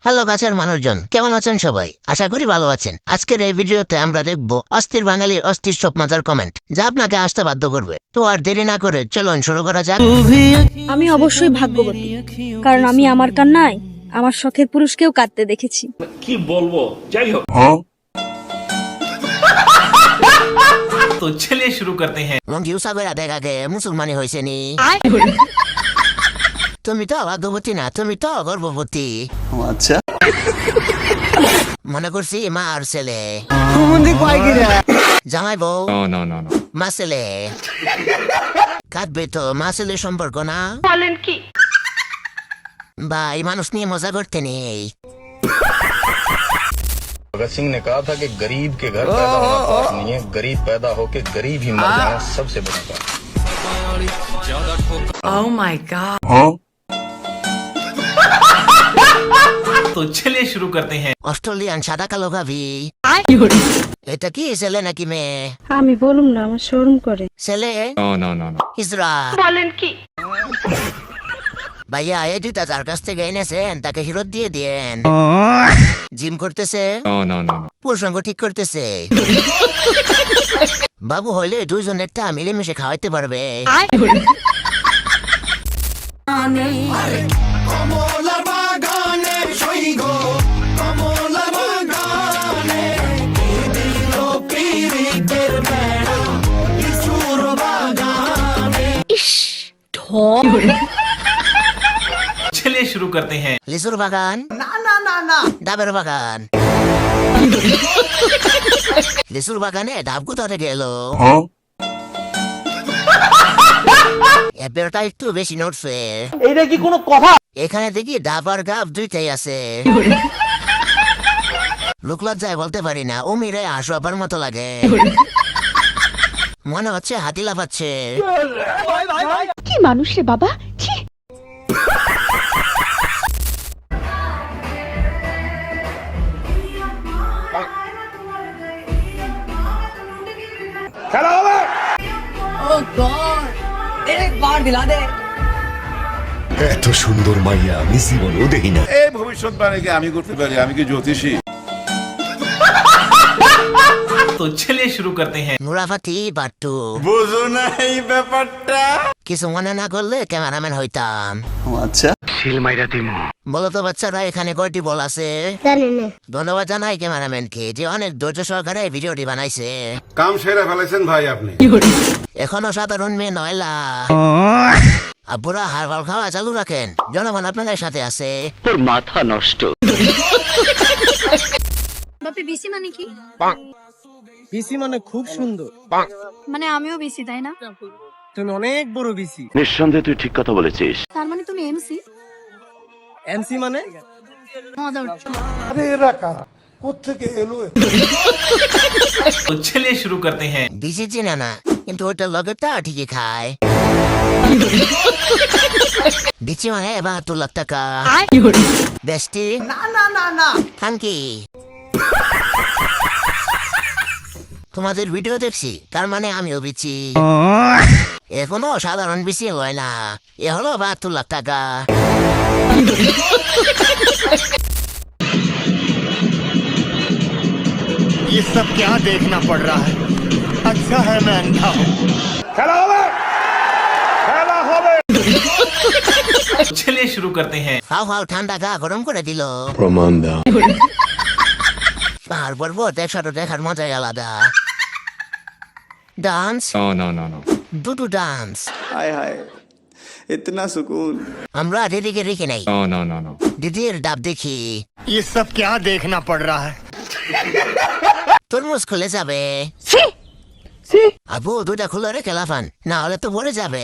Hello কাছের মানুষজন, কেমন আছেন সবাই? আশা করি ভালো আছেন। আজকের এই ভিডিওতে আমরা দেখব অস্থির বাঙালির অস্থির সব মজার কমেন্ট, যা আপনাকে আসতে বাধ্য করবে। তো আর দেরি না করে চলুন শুরু করা যাক। আমি অবশ্যই ভাগ্যবতী, কারণ আমি আমার কান্নায় আমার শখের পুরুষকেও কাঁদতে দেখেছি। কি বলবো, যাই হোক। তো চলিए शुरू करते हैं। লঙ্গিউ সাগর দেখা গে মুসলমানি হয়েছে নি। তুমি তো ভাগ্যবতী না, তুমি তো গর্ভবতী। আচ্ছা, মনে করছি মা আর ছেলে, জামাই বউ মা ছেলে। কাঁদবে তো, মা ছেলে সম্পর্ক না। বলেন কি? ভাই মানুষ নিয়ে মজা করতে নেই। भगत सिंह ने कहा था कि गरीब के घर पैदा होना पाप नहीं है, गरीब पैदा होके गरीब ही मर जाना सबसे बड़ा पाप। Oh my God! तो चलिए शुरू करते हैं। অস্ট্রেলিয়ান সাদা কালো গাভি। এটা কি ছেলে নাকি মেয়ে? আমি বলুম না, আমার শরম করে। ছেলে হিজরা। বলেন কি? ভাইয়া এই দুটা যার কাছ থেকে এনেছেন তাকে হিরত দিয়ে দিয়েন। জিম করতেছে, প্রসঙ্গ ঠিক করতেছে। বাবু হইলে দুইজনেরটা মিলেমিশে খাওয়াইতে পারবে। चलिए शुरू करते हैं। লিচুর বাগান না, ডাবের বাগান। লিচুর বাগানে ডাব কোথাতে গেল? এবারটা একটু বেশি নড়ছে। এইটা কি কোনো কথা? এখানে দেখি ডাব আর গাব দুইটাই আছে। লোক লজ্জায় বলতে পারি না, ও মেরে হাসবার মতো লাগে। মনে হচ্ছে হাতি লাফাচ্ছে। কি মানুষ রে বাবা! এত সুন্দর মাইয়া আমি জীবনেও দেখি না। এই ভবিষ্যৎবাণীকে আমি করতে পারি? আমি কি জ্যোতিষী? तो चलिए शुरू करते हैं। নুরাফাতি বাট্টু। বুঝো না এই ব্যাপারটা? কিছু মনে না করলে ক্যামেরাম্যান হইতাম। আচ্ছা, বলো তো বাচ্চারা, এখানে কয়টি বল আছে? ধন্যবাদ জানাই ক্যামেরাম্যানকে, যে অনেক ধৈর্য সহকারে ভিডিওটি বানাইছে। কাম সেরা ফেলেছেন ভাই আপনি। এখনো সাধারণ মেয়ে নয়লা। আব্বুরা হারবাল খাওয়া চালু রাখেন, জনগণ আপনাদের সাথে আছে। বাপি বিসি মানে কি? বিসি মানে খুব সুন্দর। মানে আমিও বিসি, তাই না? তুমি অনেক বড় বিসি। নিঃসন্দেহে তুই ঠিক কথা বলেছিস। তার মানে তুমি এমসি? এমসি মানে মজা হচ্ছে। तो चलिए शुरू करते हैं। বিসি চিনে না, কিন্তু ওইটা লগেরটা ঠিকই খায়। বিচি মানে ৭২ লাখ টাকা। বেস্টি থাঙ্কি। তোমাদের ভিডিও দেখছি, তার মানে আমিও বিচি। এখনো সাধারণ বিচি হয় না, এ হলো ৭২ লাখ টাকা। ये सब क्या देखना पड़ रहा है? अच्छा है मैं अंधा हूँ। तो चलिए शुरू करते हैं। হাও হাও ঠান্ডা গা গরম করে দিল। प्रमाण दाओ। পাহাড় পর্বত একসাথে দেখার মজাই আলাদা। ডান্স, দুটো ডান্স। হায় হায়, ইতনা সুকুন। আমরা দিদিকে রেখে নাই, দিদির ডাব দেখি। ये सब क्या देखना पड़ रहा है? তরমুজ খুলে যাবে। আবু দুটা খুলে রেখে লাফান, না হলে তো ভরে যাবে।